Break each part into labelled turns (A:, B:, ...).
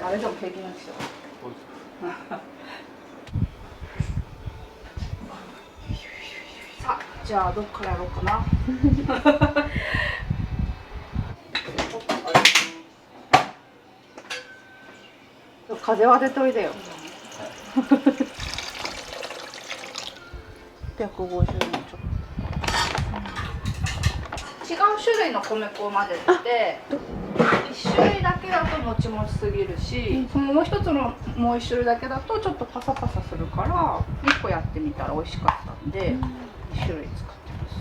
A: あれでも平気なんですよ。さあ、じゃあどっからやろうかな。風は当てといでよ。150円ちょっと。違う種類の米粉を混ぜて、1種類だけだともちもちすぎるし、そのもう一つのもう1種類だけだとちょっとパサパサするから、1個やってみたら美味しかったんで、2種類使ってます。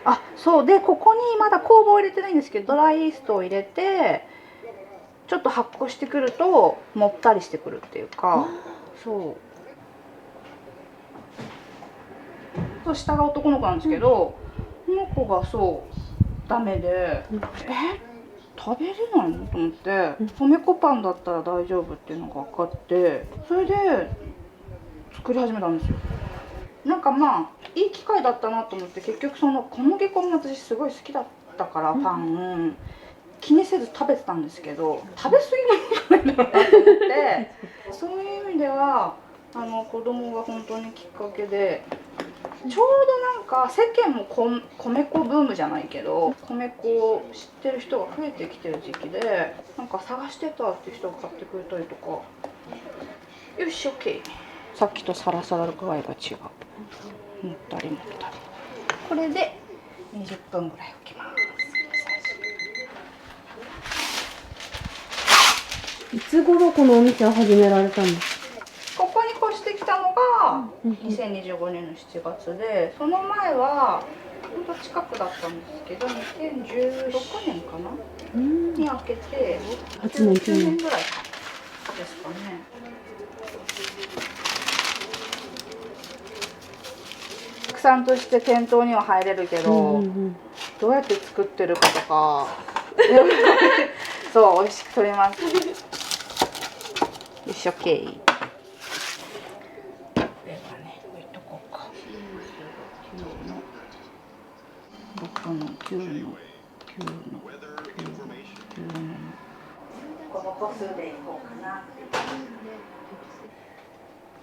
A: あ、そうで、ここにまだ酵母を入れてないんですけど、ドライイーストを入れてちょっと発酵してくるともったりしてくるっていうか、そう下が男の子なんですけど、この子がそうダメで、食べれないのと思って、米粉パンだったら大丈夫っていうのが分かって、それで作り始めたんですよ。なんかまあいい機会だったなと思って、結局その小麦粉も私すごい好きだったからパン、気にせず食べてたんですけど、食べ過ぎなんじゃないだろうなと思ってそういう意味では子供が本当にきっかけで、ちょうどなんか世間も米粉ブームじゃないけど、米粉を知ってる人が増えてきてる時期で、なんか探してたっていう人が買ってくれたりとか。よし OK。 さっきとサラサラ具合が違う。持ったり持ったり。これで20分ぐらい置きます。
B: いつ頃このお店を始められたんですか？
A: ここに越してきたのが2025年の7月で、その前はほんと近くだったんですけど、2016年かなに開けて、
B: 8年
A: 9年ぐらいですかね。お客さんとして店頭には入れるけど、どうやって作ってるかとかそう、美味しく取れます。一生懸命6の9の9の9の9のこの個数でいこうかな。よ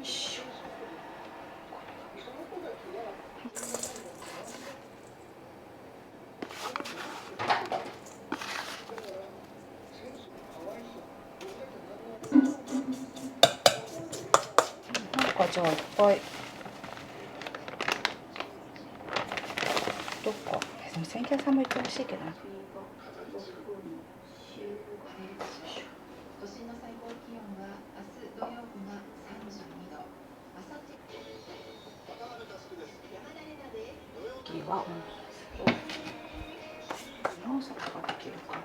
A: いしょ。なんかじゃあいっぱいどっかでも千家さんも行ってほしいけどな。
C: 都心の最高気温は明日土曜日が32度。
A: 次は何冊ができるかな。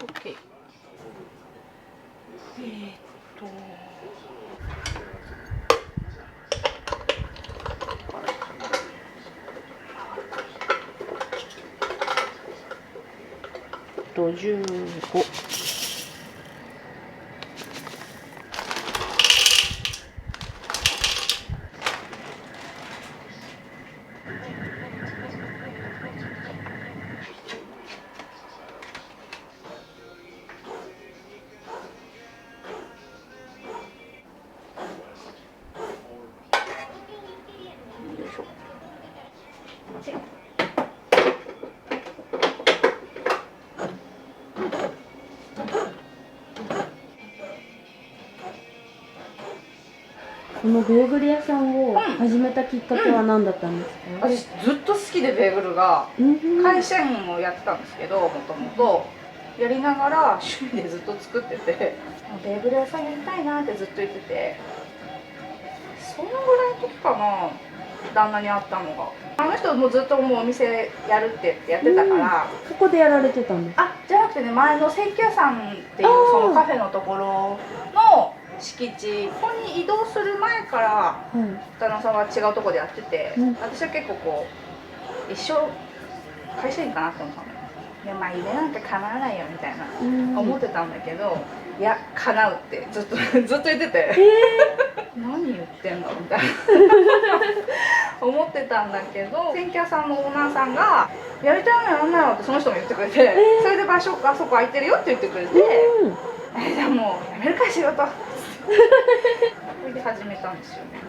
A: OK。55。よいしょ。
B: このベーグル屋さんを始めたきっかけは何だったんですか？
A: 私ずっと好きでベーグルが、会社員をやってたんですけど、もともとやりながら趣味でずっと作ってて、ベーグル屋さんやりたいなってずっと言ってて、そのぐらいの時かな、旦那に会ったのが。あの人もずっともうお店やるってやってたから、
B: ここでやられてたんですか？
A: あ、じゃなくてね、前の千家屋さんっていうそのカフェのところの敷地、ここに移動する前から
B: はい。
A: 旦那さんは違うところでやってて、
B: うん
A: 私は結構こう一生会社員かなって思ったの。で、まあ夢なんか叶わないよみたいな思ってたんだけど、いや叶うってずっとずっと言ってて、何言ってんのみたいな思ってたんだけど、千家屋さんのオーナーさんが「やりたいのやんなよ」ってその人も言ってくれて、それで場所あそこ空いてるよって言ってくれて、じゃあもうやめるか仕事それで始めたんですよね。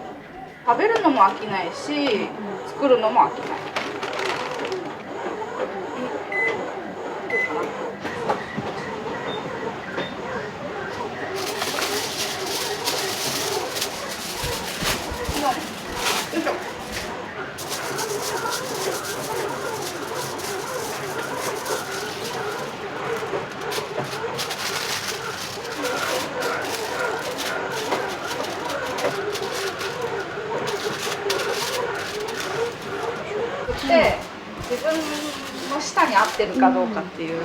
A: 食べるのも飽きないし、作るのも飽きない。よいしょ。で、自分の舌に合ってるかどうかっていう。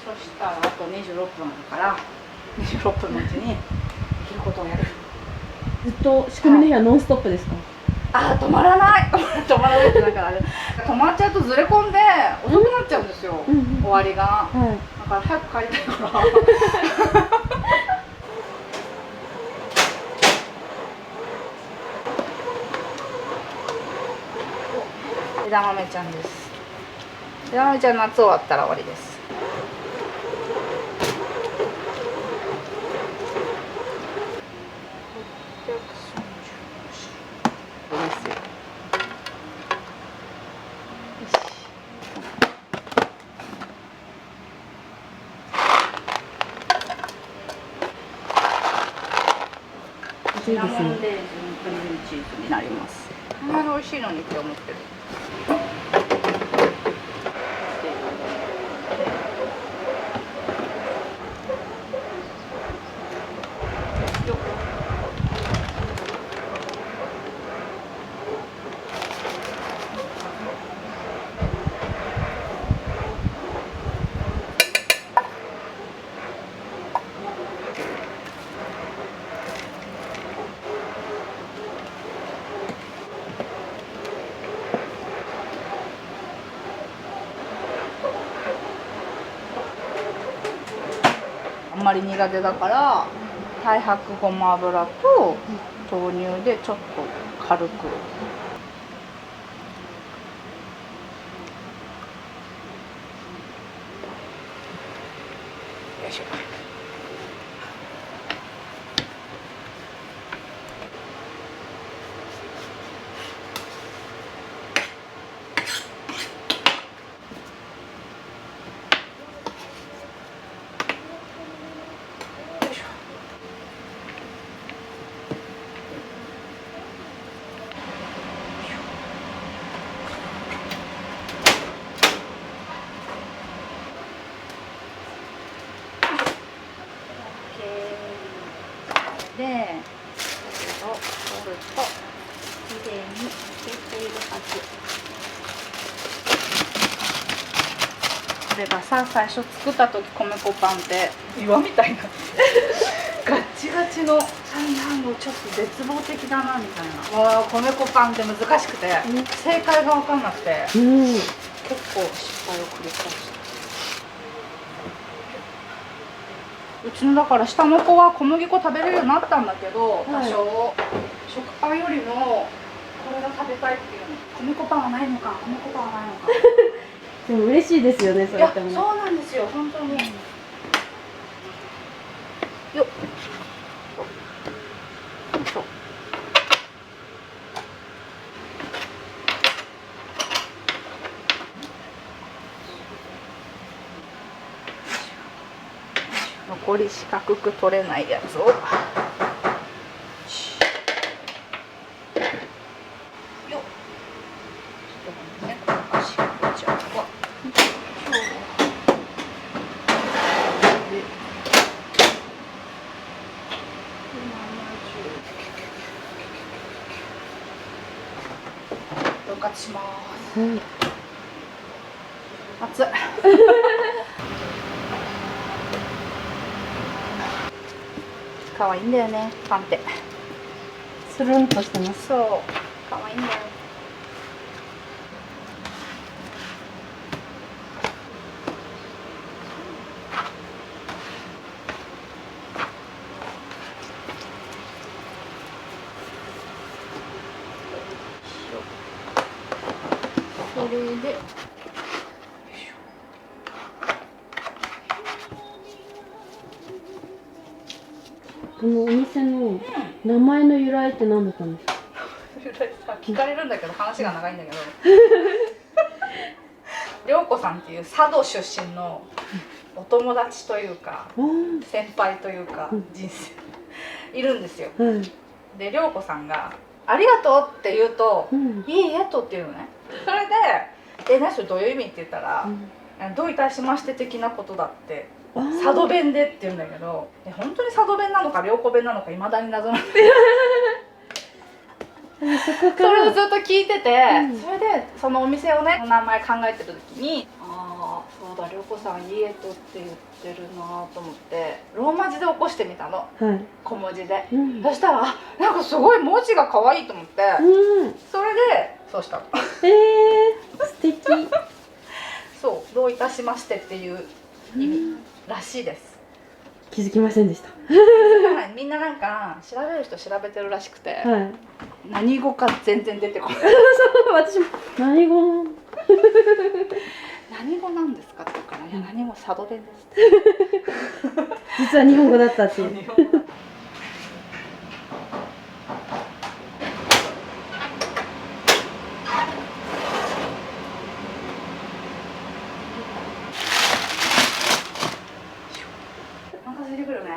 A: そしたらあと26分だから26分のうちにできることをやる。
B: ずっと仕込みの日はノンストップですか？
A: あー、止まらない止まらないってだからあれ止まっちゃうとずれ込んで遅くなっちゃうんですよ、終わりが。
B: はい。
A: だから早く帰りたいから枝豆ちゃんです。枝豆ちゃん夏終わったら終わりです。シナモンレーズンクリームチーズになります。あんまり美味しいのにって思ってる。あんまり苦手だから太白ごま油と豆乳でちょっと軽く。よいしょ。で、これを取るときれいに消えているはず。これがさ、最初作った時米粉パンって岩みたいなガッチガチのなんかちょっと絶望的だなみたいな。わあ、米粉パンって難しくて正解が分かんなくて、結構失敗を繰り返した。うちのだから下の子は小麦粉食べれるようになったんだけど、多少、食パンよりもこれが食べたいっていうの。米粉パンはないのか、米粉パンはないのか。
B: でも嬉しいですよね、そ
A: いや、
B: れってもね。
A: そうなんですよ、本当に。よっ。そう。残り四角く取れないやつを。よっ。分割します。熱い。可愛いんだよね、パンって。
B: スルンとしてます。
A: そう、可愛いんだよ。それで。
B: このお店の名前の由来って何だったんですか？
A: 聞かれるんだけど話が長いんだけど涼子さんっていう佐渡出身のお友達というか先輩というか人生いるんですよ。で涼子さんが「ありがとう」って言うと「いいえ」とっていうのね。それで「ね、それどういう意味?」って言ったら「どういたしまして的なことだ」って佐渡弁でって言うんだけど、本当に佐渡弁なのか涼子弁なのかいまだに謎なんでそれをずっと聞いてて、それでそのお店をね名前考えてる時に「ああそうだ涼子さんイエトって言ってるな」と思ってローマ字で起こしてみたの、小文字で、そしたらなんかすごい文字が可愛いと思って、それでそうしたの。
B: 素敵
A: そう、どういたしましてっていう意味らしいです。
B: 気づきませんでした。
A: みんななんか調べる人調べてるらしくて、
B: はい、
A: 何語か全然出てこない
B: そう私も何語
A: 何語なんですかって言うから「いや何語佐渡弁です」
B: 実は日本語だったっていう。
A: お腹空いてくるね。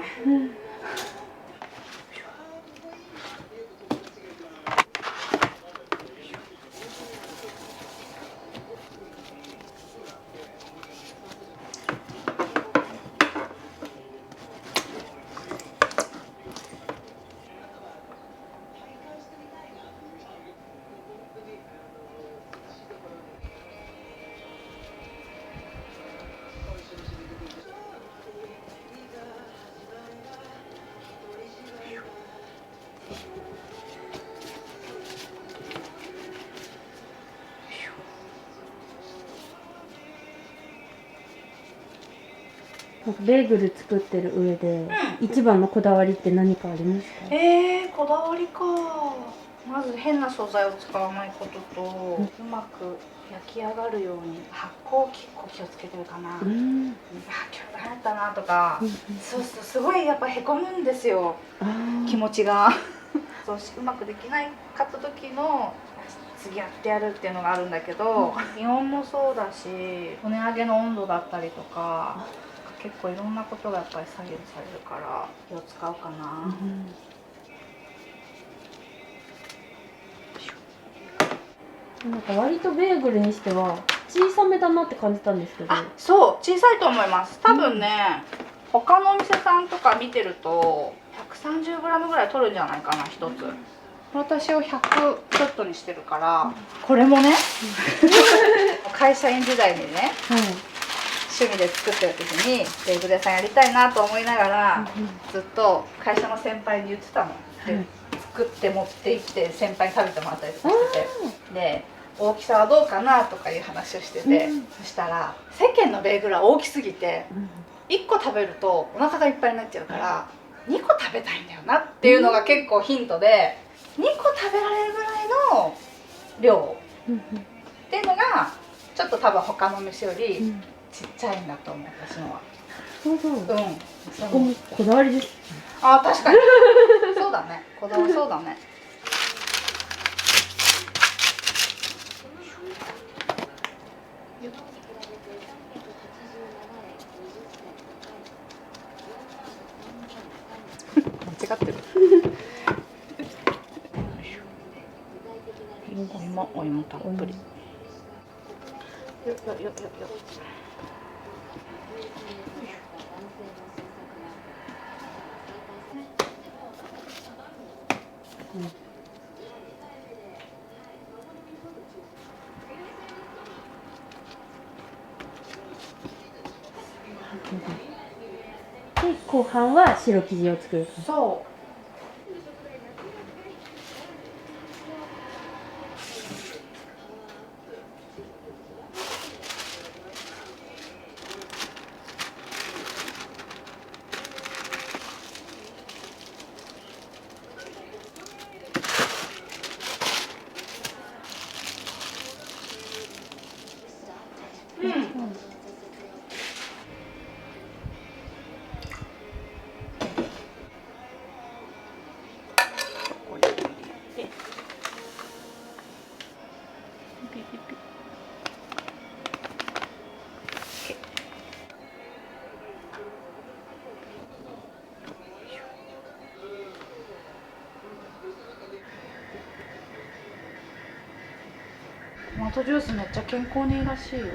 B: なんかベーグル作ってる上で、一番のこだわりって何かありますか？
A: こだわりか。まず変な素材を使わないことと、うまく焼き上がるように発酵結構気をつけてるかな。あ、今日大変だったなとか、そうするとすごいやっぱへこむんですよ、気持ちがそううまくできないかった時の次やってやるっていうのがあるんだけど、気温もそうだし骨上げの温度だったりとか結構いろんなことがやっぱり左右されるから気を使うかな。
B: なんか割とベーグルにしては小さめだなって感じたんですけど。
A: そう小さいと思います。多分ね、他のお店さんとか見てると 130g ぐらい取るんじゃないかな1つ。私を100ちょっとにしてるから、これもね会社員時代にね
B: はい
A: 趣味で作ってる時にベーグル屋さんやりたいなと思いながらずっと会社の先輩に言ってたの。で作って持って行って先輩に食べてもらったりとかしてて、で大きさはどうかなとかいう話をしてて、そしたら世間のベーグルは大きすぎて1個食べるとお腹がいっぱいになっちゃうから2個食べたいんだよなっていうのが結構ヒントで、2個食べられるぐらいの量っていうのがちょっと多分他の店よりちっちゃいんだと思う、私のは。
B: そうそう、
A: うん、
B: そこもこだわりです。
A: あ、確かにそうだね、こだわりそうだね。間違ってるお芋たっぷり。よよよよよ。
B: で後半は白生地を作る。
A: そう。トマトジュースめっちゃ健康にいいらしいよ。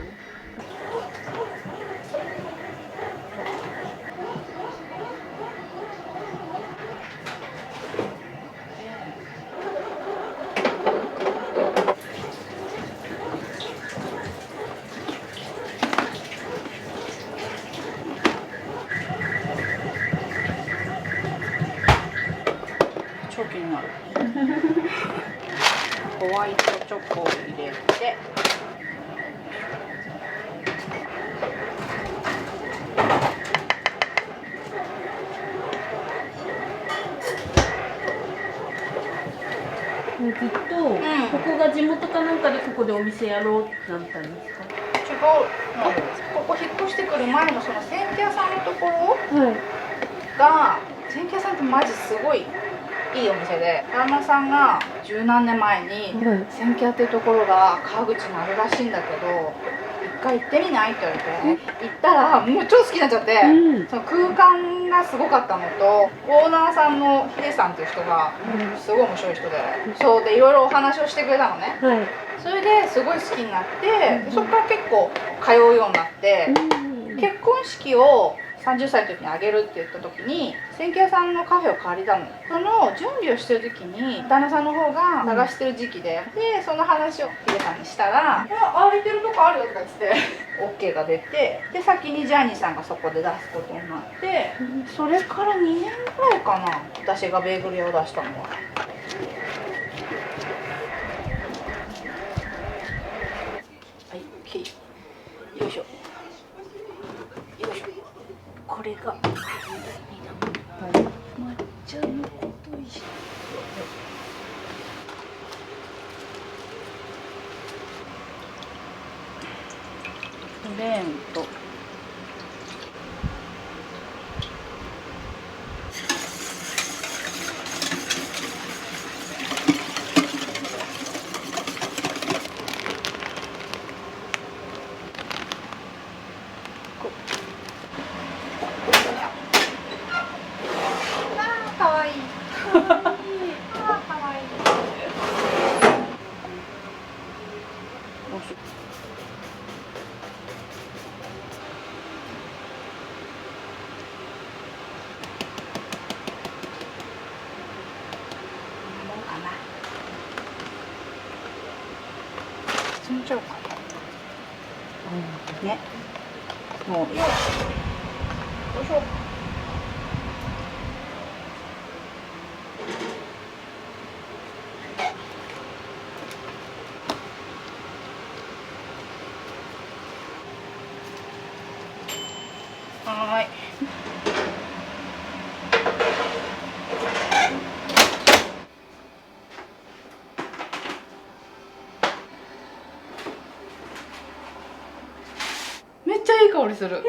A: 超気になるホワイトチョコを入れて、
B: きっと、ここが地元かなんかでここでお店やろうってなったんですか？
A: 違うの。ここ引っ越してくる前のその千家屋さんのところ
B: はい
A: が、千家屋さんってマジすごいいいお店で、旦那さんが十何年前に
B: はい
A: 千家屋っていうところが川口にあるらしいんだけど、一回行ってみないって言われて、行ったらもう超好きになっちゃって、その空間がすごかったのと、オーナーさんのヒデさんっていう人がすごい面白い人で、そうでいろいろお話をしてくれたのね。
B: はい
A: それですごい好きになって、そこから結構通うようになって、結婚式を30歳の時にあげるって言った時に千家屋さんのカフェを借りたの。その準備をしてる時に旦那さんの方が探してる時期で、その話をヒデさんにしたら「空いてるとこあるよ」とか言って OK が出て、で先にジャーニーさんがそこで出すことになって、それから2年ぐらいかな、私がベーグル屋を出したのは。はい、OK、よいしょよいしょ。これが抹茶のこといしプレーンとかわいい。あーかわいい。ね。もういいよ。よいしょ。はーい。めっちゃいい香りする。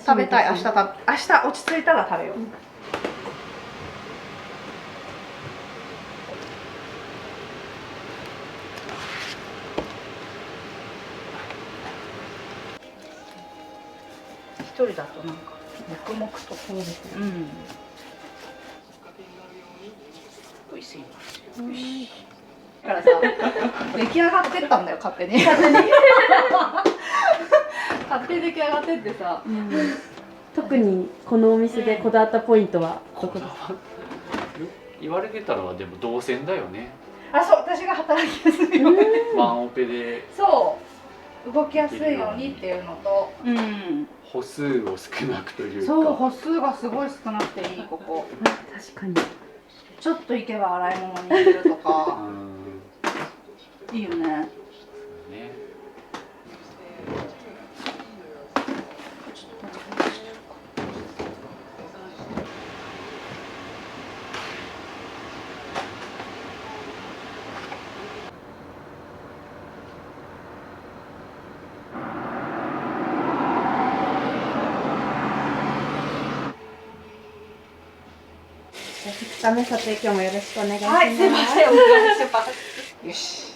A: 食べたい。明日落ち着いたら食べよう。一人だとなんか黙々と。
B: そうですね。
A: うん。おいしい。だからさ、出来上がってったんだよ、勝手に。勝手に出来上がってってさ。
B: 特にこのお店でこだわったポイントはどこですか？
D: 言われてたらでも動線だよね。
A: あ、そう、私が働きやすいように。
D: ワンオペで
A: そう動きやすいようにっていうのと、うん、
D: 歩数を少なくというか。
A: そう、歩数がすごい少なくていい。ここ
B: 確かに。
A: ちょっと行けば洗い物に行けると
D: う
A: か
D: ん
A: いいよね。
D: ね。
B: 2日目撮影今日もよろしくお願いします。
A: はい、すいません、お願いします。よし。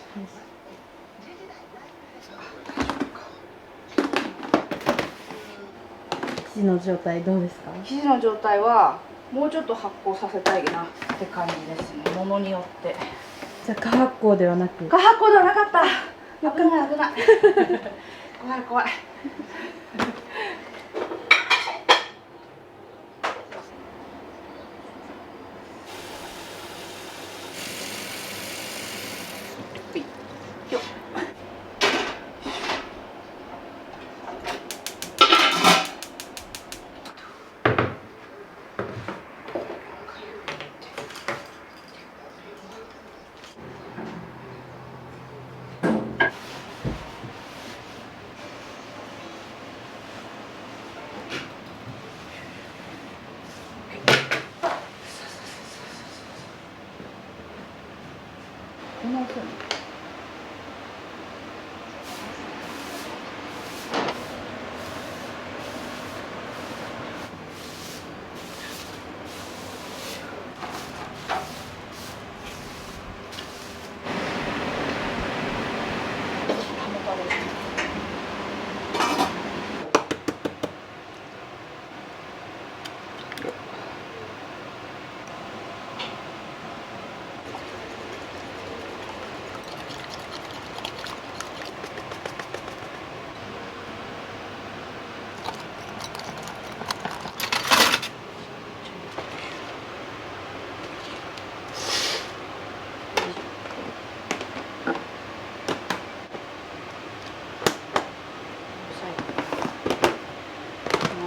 B: 生地の状態どうですか？
A: 生地の状態はもうちょっと発酵させたいなって感じですね。ものによって。
B: じゃあ過発酵ではなく。
A: 過発酵ではなかった。危ない危ない。怖い怖い。よっ。こんな遅いの？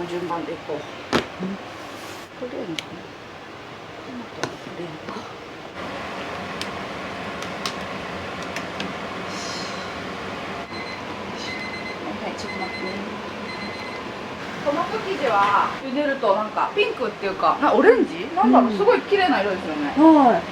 A: 順番でいこう。プレーンかな。トマトのプレーンか。はい、ちょっと待ってね。トマト生地は茹でるとなんかピンクっていうか、オレンジ？なんだろう、すごい綺麗な色ですよね。
B: はい。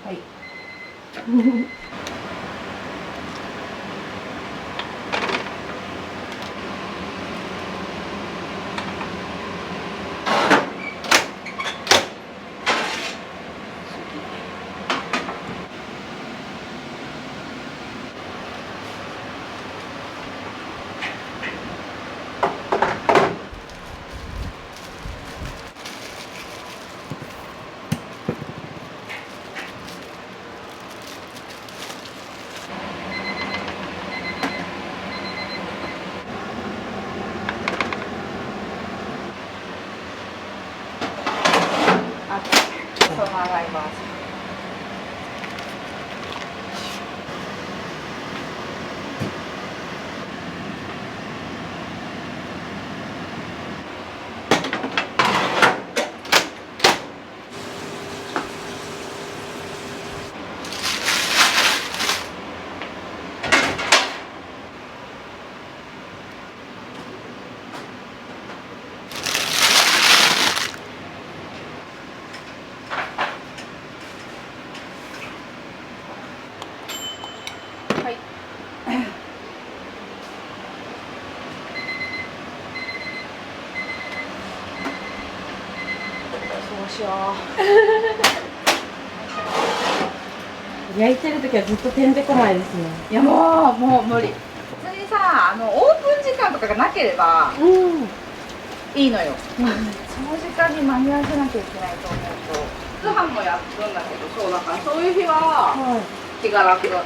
A: はい。その洗いバージョン。はい。そうしよ
B: 焼いてる時はずっとてんてこまいですね。
A: う。いやもう無理。別にさオープン時間とかがなければ
B: うん。
A: いいのよ。その時間に間に合わせなきゃいけないと思うと通販もやるんだけど、そうだからそういう日は
B: はい。
A: 気が楽だ。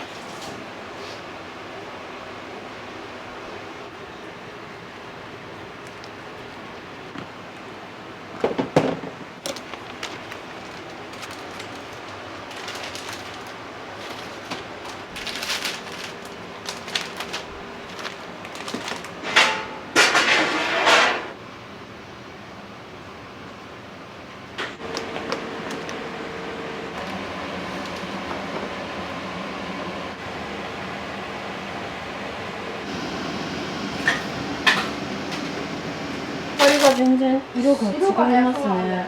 B: これが全然色が違い
A: 色がね、
B: ます
A: そうなんだよ
B: ね。
A: ね。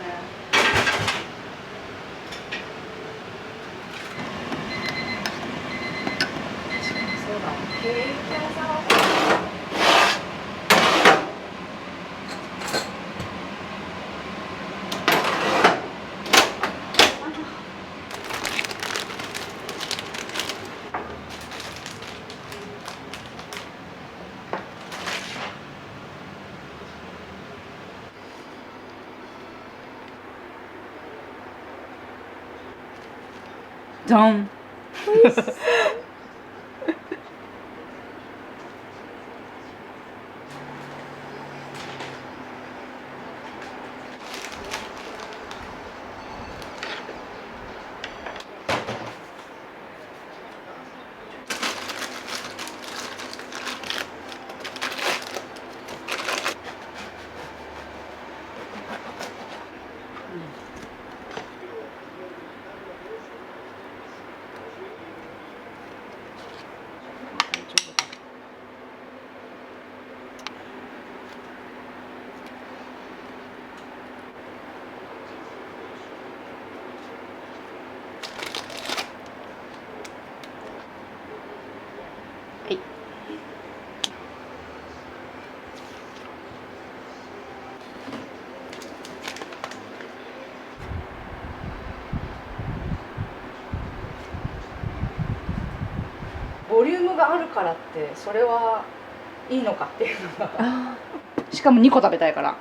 A: そうだ、ケーキ屋さんはドン。はい。ボリュームがあるからってそれはいいのかっていうのが
B: あ
A: しかも2個食べたいから。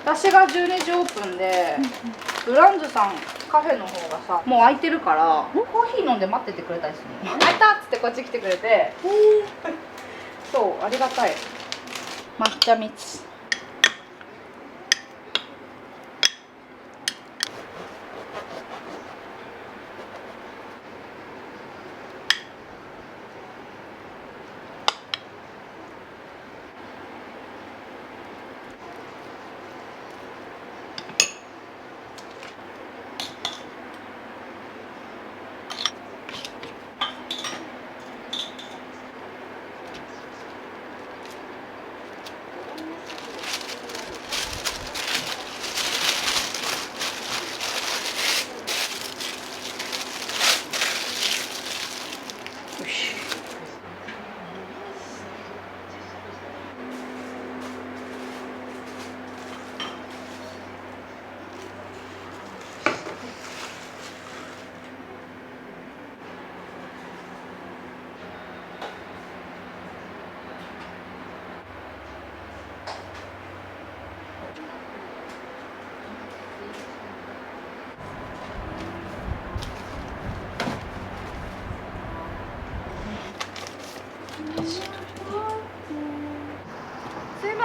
A: 私が12時オープンでブランズさんカフェの方がさもう開いてるからコーヒー飲んで待っててくれたりするの。開いたっつってこっち来てくれて、そうありがたい。抹茶蜜。よし。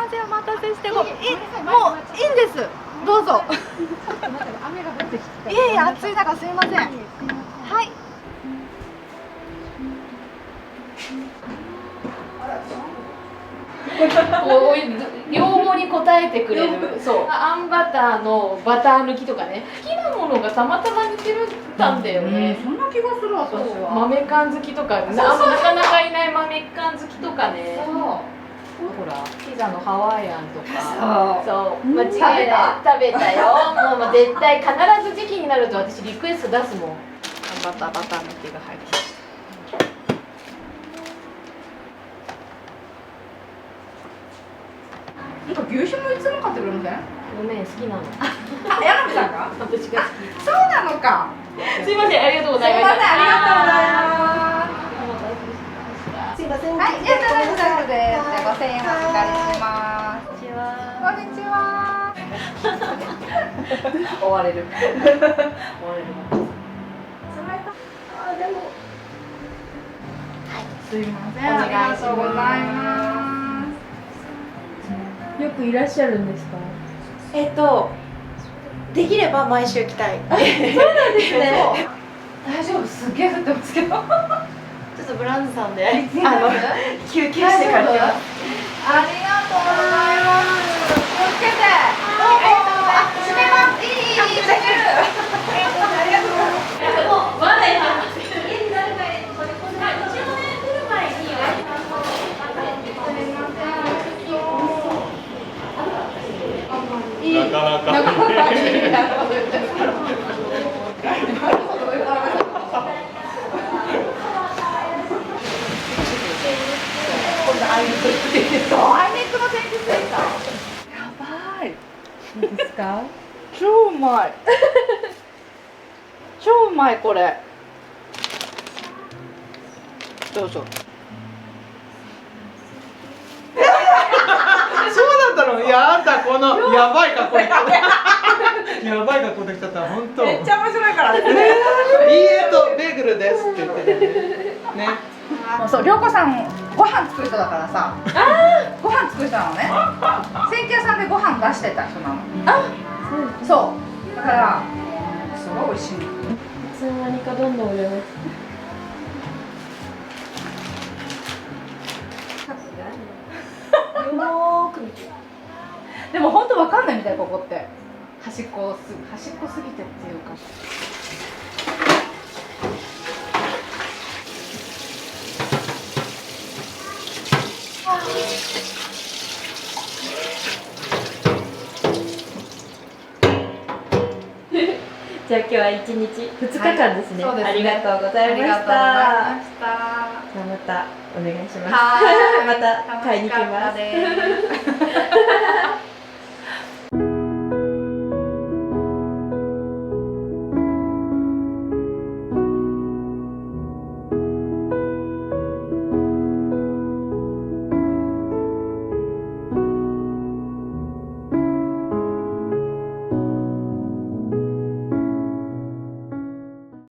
A: ません、お待たせしてもういいんですどうぞ
C: 雨が降ってきた。
A: いえいえ、暑い中すいません。はい。
B: こう要望に応えてくれる。そう。あんバターのバター抜きとかね。好きなものがたまたま似てたんだよね。
A: そんな気がする私は。
B: 豆缶好きとか、なかなかいない豆缶好きとかね。ほら、ピザのハワイアンとか。そう。間違いない。食べたよ。もう絶対必ず時期になると私リクエスト出すもん。
A: バター抜きが入ってきました。なんか牛脂もいつも買ってくれません？
B: ごめん、好きなの。
A: あ、柳さんが？
B: 私が好き。
A: そうなのか。
B: すいません、ありがとうございます。
A: すいません、ありがとうございます。
C: すいません。
A: はい、いや、大丈夫です。じゃあ5000円お預かりします。
B: こんにちは。
A: こんにちは。終われる。
B: 終われる。
A: あ、でも。すいません。
B: お
A: あり
B: 願いします
A: がとうございます。
B: よくいらっしゃるんですか？
E: できれば毎週来たい。
B: そうなんですね。
A: 大丈夫、すっげえ降ってますけど。
E: ちょっとブランズさんで休憩して
A: 大丈夫
E: から来ます。
A: ありがとうございます。気をつけて。どうも。あ、閉めます。いい、閉める。ありがとうございます。
B: もうまだや。
D: なかなか
A: なかなかいいなるほど言ってる。なるほど言われました。今度アイネックの天気ついた。やばい。
B: いいですか？
A: 超うまい。超うまいこれ。どうぞ。
F: そうだったの。いや、あんたこのやばい格好で。やばい格好できちゃった。本当。
A: めっちゃ面白いから。
F: いいえとベーグルですって言ってるね。
A: そう、涼子さんご飯作る人だからさ。ご飯作る人なのね。千家屋さんでご飯出してた人なの。そう。だからすごい美味しいの。
B: いつの間にかどんどん売れます。よーく見て。
A: でも本当わかんないみたいここって端っこすぎてっていうか。
B: じゃあ今日は1日2日間ですね。
A: そうですね。
B: ありがとうございました。
A: ありがとうございました。
B: じゃあまたお願いします。
A: はい。
B: また買いに来ます。
A: 楽しかったです。